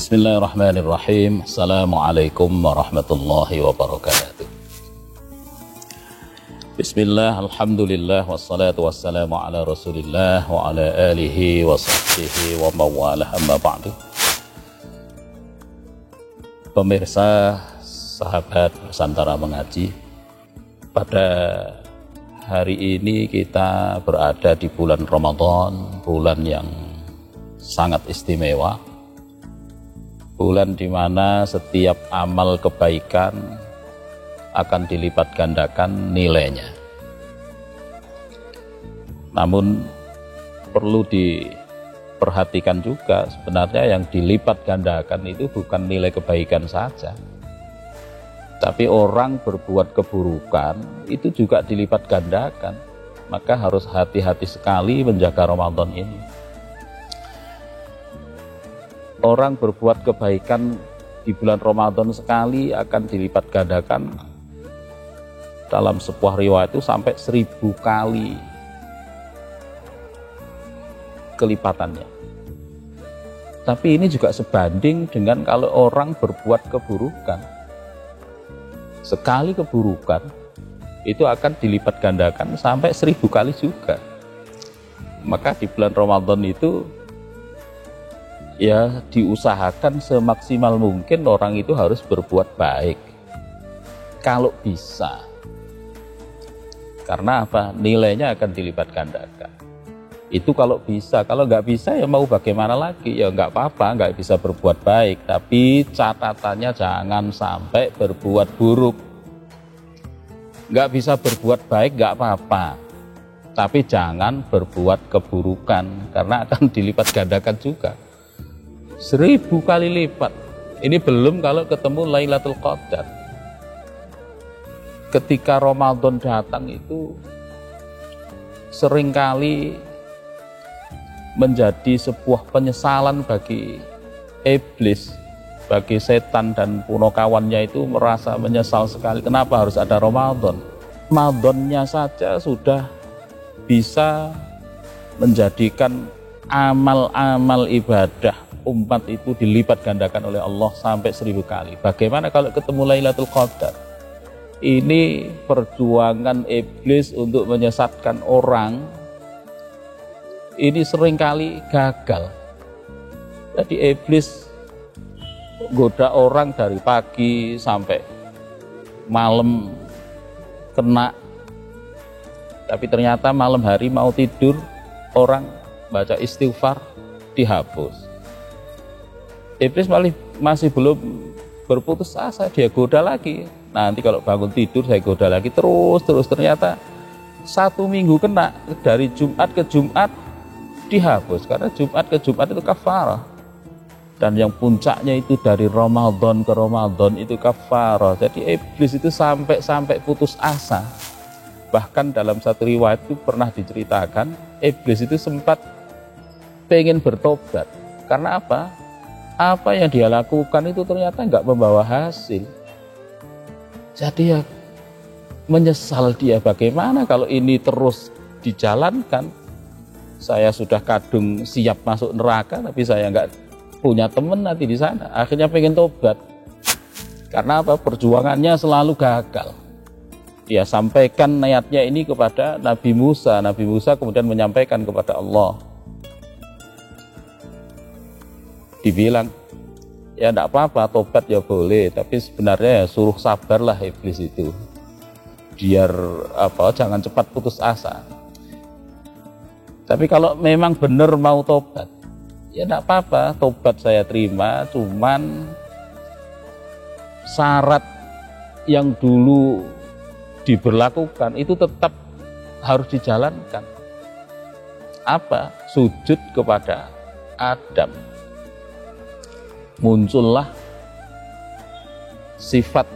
Bismillahirrahmanirrahim. Assalamualaikum warahmatullahi wabarakatuh. Bismillah, alhamdulillah, wassalatu wassalamu ala rasulillah wa ala alihi wa sahbihi wa mawalah, amma ba'du. Pemirsa, sahabat Nusantara Mengaji, pada hari ini kita berada di bulan Ramadan, bulan yang sangat istimewa, bulan di mana setiap amal kebaikan akan dilipat gandakan nilainya. Namun perlu diperhatikan juga, sebenarnya yang dilipat gandakan itu bukan nilai kebaikan saja, tapi orang berbuat keburukan itu juga dilipat gandakan. Maka harus hati-hati sekali menjaga Ramadan ini. Orang berbuat kebaikan di bulan Ramadan sekali akan dilipat gandakan, dalam sebuah riwayat itu sampai 1000 kali kelipatannya. Tapi ini juga sebanding dengan kalau orang berbuat keburukan. Sekali keburukan itu akan dilipat gandakan sampai 1000 kali juga. Maka di bulan Ramadan itu ya diusahakan semaksimal mungkin orang itu harus berbuat baik kalau bisa. Karena apa? Nilainya akan dilipat gandakan. Itu kalau bisa. Kalau nggak bisa ya mau bagaimana lagi? Ya nggak apa-apa, nggak bisa berbuat baik, tapi catatannya jangan sampai berbuat buruk. Nggak bisa berbuat baik nggak apa-apa, tapi jangan berbuat keburukan, karena akan dilipat gandakan juga 1000 kali lipat. Ini belum kalau ketemu Lailatul Qadar. Ketika Ramadan datang itu seringkali menjadi sebuah penyesalan bagi iblis, bagi setan dan punakawannya. Itu merasa menyesal sekali, kenapa harus ada Ramadan. Ramadannya saja sudah bisa menjadikan amal-amal ibadah umat itu dilipat gandakan oleh Allah sampai 1000 kali. Bagaimana kalau ketemu Lailatul Qadar? Ini perjuangan iblis untuk menyesatkan orang ini seringkali gagal. Jadi iblis goda orang dari pagi sampai malam kena, tapi ternyata malam hari mau tidur orang baca istighfar dihapus. Iblis masih belum berputus asa, dia goda lagi. Nanti kalau bangun tidur saya goda lagi, terus ternyata 1 minggu kena, dari Jumat ke Jumat dihapus, karena Jumat ke Jumat itu kafarah, dan yang puncaknya itu dari Ramadan ke Ramadan itu kafarah. Jadi iblis itu sampai putus asa. Bahkan dalam satu riwayat itu pernah diceritakan, iblis itu sempat pengen bertobat. Karena apa? Apa yang dia lakukan itu ternyata nggak membawa hasil. Jadi ya menyesal dia, bagaimana kalau ini terus dijalankan. Saya sudah kadung siap masuk neraka, tapi saya nggak punya teman nanti di sana. Akhirnya pengen tobat. Karena apa? Perjuangannya selalu gagal. Dia sampaikan niatnya ini kepada Nabi Musa. Nabi Musa kemudian menyampaikan kepada Allah. Dibilang, ya enggak apa-apa, tobat ya boleh, tapi sebenarnya ya suruh sabarlah iblis itu, biar jangan cepat putus asa. Tapi kalau memang benar mau tobat, ya enggak apa-apa, tobat saya terima, cuman syarat yang dulu diberlakukan itu tetap harus dijalankan. Apa? Sujud kepada Adam. Muncullah sifat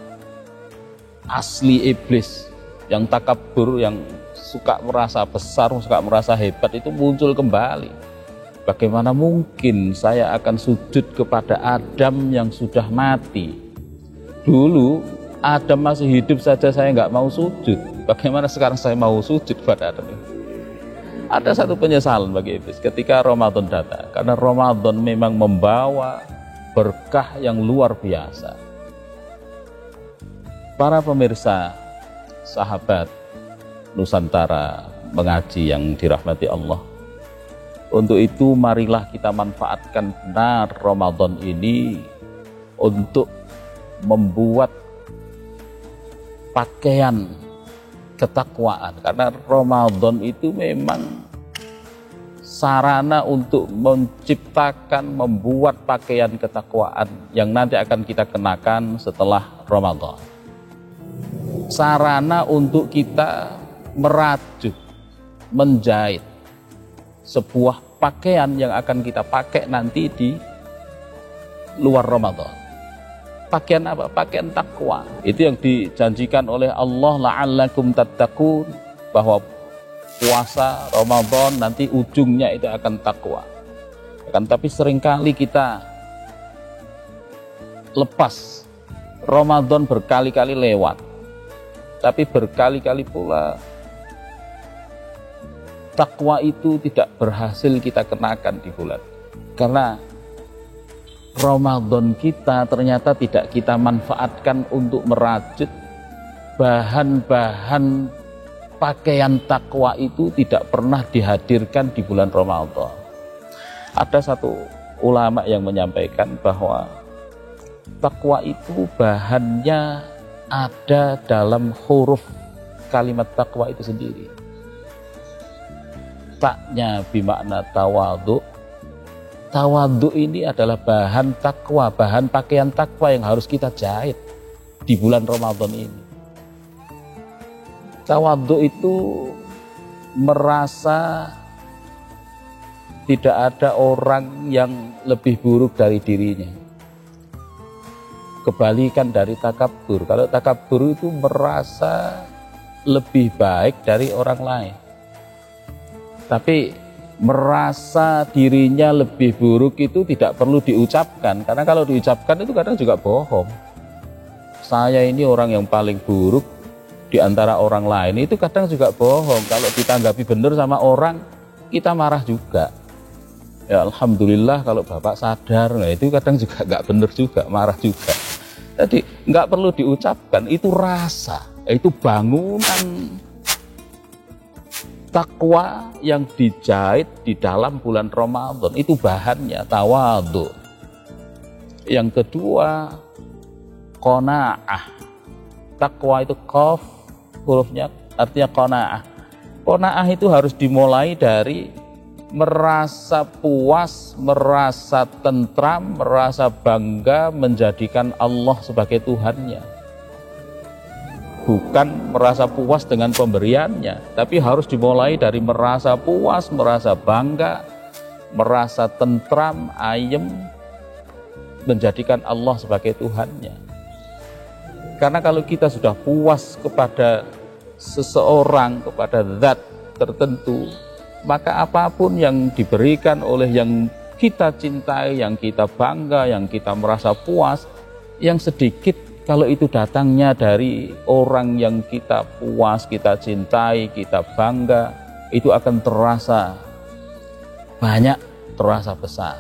asli iblis yang takabur, yang suka merasa besar, suka merasa hebat, itu muncul kembali. Bagaimana mungkin saya akan sujud kepada Adam yang sudah mati? Dulu Adam masih hidup saja saya nggak mau sujud, bagaimana sekarang saya mau sujud pada Adam? Ada satu penyesalan bagi iblis ketika Ramadan datang, karena Ramadan memang membawa berkah yang luar biasa. Para pemirsa, sahabat Nusantara mengaji yang dirahmati Allah, untuk itu marilah kita manfaatkan benar Ramadan ini untuk membuat pakaian ketakwaan, karena Ramadan itu memang sarana untuk menciptakan, membuat pakaian ketakwaan yang nanti akan kita kenakan setelah Ramadan. Sarana untuk kita merajut, menjahit sebuah pakaian yang akan kita pakai nanti di luar Ramadan. Pakaian apa? Pakaian takwa. Itu yang dijanjikan oleh Allah, la'allakum tattaqun, bahwa puasa Ramadan nanti ujungnya itu akan takwa. Tapi seringkali kita lepas. Ramadan berkali-kali lewat, tapi berkali-kali pula takwa itu tidak berhasil kita kenakan di bulan. Karena Ramadan kita ternyata tidak kita manfaatkan untuk merajut bahan-bahan pakaian takwa, itu tidak pernah dihadirkan di bulan Ramadan. Ada satu ulama yang menyampaikan bahwa takwa itu bahannya ada dalam huruf kalimat takwa itu sendiri. Taknya bermakna tawadhu. Tawadhu ini adalah bahan takwa, bahan pakaian takwa yang harus kita jahit di bulan Ramadan ini. Tawadhu itu merasa tidak ada orang yang lebih buruk dari dirinya. Kebalikan dari takabur. Kalau takabur itu merasa lebih baik dari orang lain. Tapi merasa dirinya lebih buruk itu tidak perlu diucapkan, karena kalau diucapkan itu kadang juga bohong. Saya ini orang yang paling buruk di antara orang lain, itu kadang juga bohong. Kalau ditanggapi benar sama orang, kita marah juga. Ya alhamdulillah kalau Bapak sadar, nah itu kadang juga nggak benar juga, marah juga. Jadi nggak perlu diucapkan, itu rasa, itu bangunan takwa yang dijahit di dalam bulan Ramadan, itu bahannya tawadhu. Yang kedua, qanaah. Takwa itu qaf, hurufnya artinya qanaah. Qanaah itu harus dimulai dari merasa puas, merasa tentram, merasa bangga menjadikan Allah sebagai Tuhannya. Bukan merasa puas dengan pemberiannya, tapi harus dimulai dari merasa puas, merasa bangga, merasa tentram, ayem, menjadikan Allah sebagai Tuhannya. Karena kalau kita sudah puas kepada seseorang, kepada zat tertentu, maka apapun yang diberikan oleh yang kita cintai, yang kita bangga, yang kita merasa puas, yang sedikit kalau itu datangnya dari orang yang kita puas, kita cintai, kita bangga, itu akan terasa banyak, terasa besar.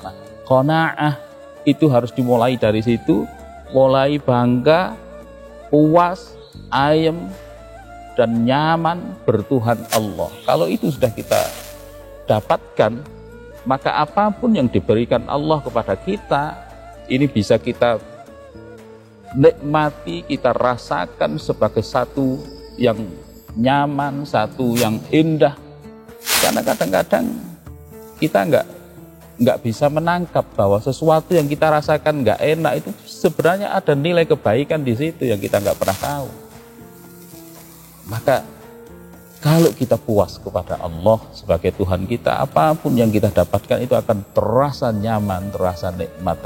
Nah, qanaah itu harus dimulai dari situ, mulai bangga, puas, ayem, dan nyaman bertuhan Allah. Kalau itu sudah kita dapatkan, maka apapun yang diberikan Allah kepada kita, ini bisa kita nikmati, kita rasakan sebagai satu yang nyaman, satu yang indah. Karena kadang-kadang kita nggak bisa menangkap bahwa sesuatu yang kita rasakan nggak enak itu sebenarnya ada nilai kebaikan di situ yang kita nggak pernah tahu. Maka kalau kita puas kepada Allah sebagai Tuhan kita, apapun yang kita dapatkan itu akan terasa nyaman, terasa nikmat,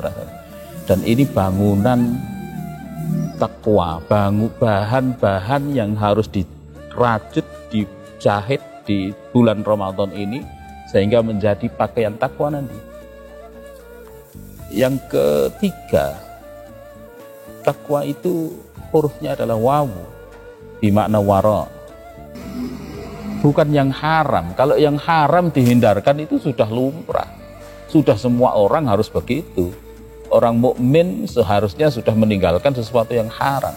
dan ini bangunan takwa, bahan-bahan yang harus dirajut, dijahit di bulan Ramadan ini sehingga menjadi pakaian takwa nanti. Yang ketiga, takwa itu hurufnya adalah wawu, bermakna wara. Bukan yang haram. Kalau yang haram dihindarkan itu sudah lumrah, sudah semua orang harus begitu. Orang mukmin seharusnya sudah meninggalkan sesuatu yang haram.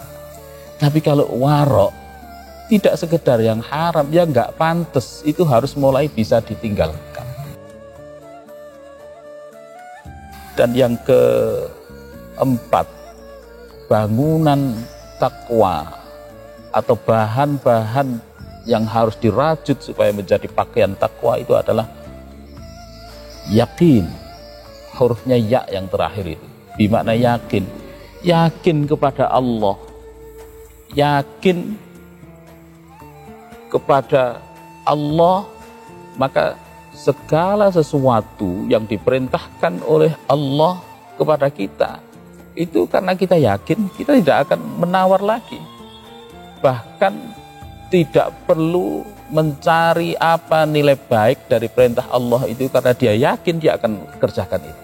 Tapi kalau warok, tidak sekedar yang haram, yang nggak pantas, itu harus mulai bisa ditinggalkan. Dan yang keempat, bangunan takwa atau bahan-bahan yang harus dirajut supaya menjadi pakaian takwa itu adalah yakin. Hurufnya ya yang terakhir itu bermakna yakin. Yakin kepada Allah, yakin kepada Allah, maka segala sesuatu yang diperintahkan oleh Allah kepada kita itu karena kita yakin, kita tidak akan menawar lagi. Bahkan tidak perlu mencari apa nilai baik dari perintah Allah itu, karena dia yakin dia akan kerjakan itu.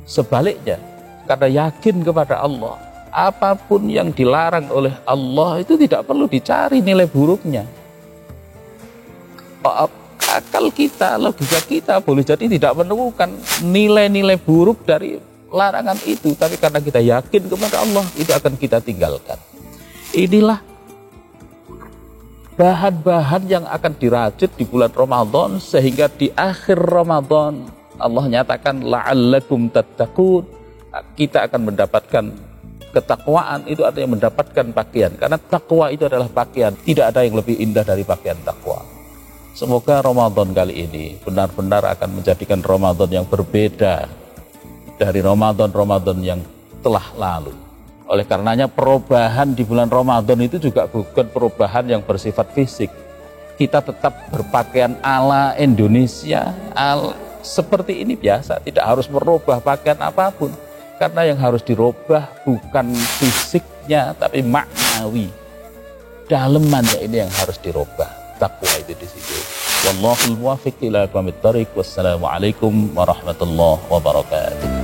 Sebaliknya, karena yakin kepada Allah, apapun yang dilarang oleh Allah itu tidak perlu dicari nilai buruknya. Akal kita, logika kita boleh jadi tidak menemukan nilai-nilai buruk dari larangan itu, tapi karena kita yakin kepada Allah, itu akan kita tinggalkan. Inilah bahan-bahan yang akan dirajut di bulan Ramadan, sehingga di akhir Ramadan Allah nyatakan la'allakum tattaqun, kita akan mendapatkan ketakwaan. Itu artinya mendapatkan pakaian, karena takwa itu adalah pakaian. Tidak ada yang lebih indah dari pakaian takwa. Semoga Ramadan kali ini benar-benar akan menjadikan Ramadan yang berbeda dari Ramadan-Ramadan yang telah lalu. Oleh karenanya perubahan di bulan Ramadan itu juga bukan perubahan yang bersifat fisik. Kita tetap berpakaian ala Indonesia, seperti ini biasa, tidak harus merubah pakaian apapun. Karena yang harus dirubah bukan fisiknya, tapi maknawi. Dalemannya ini yang harus dirubah. Takwa itu di situ. Wallahul muwaffiq ila aqwamit thariq. Wassalamualaikum warahmatullahi wabarakatuh.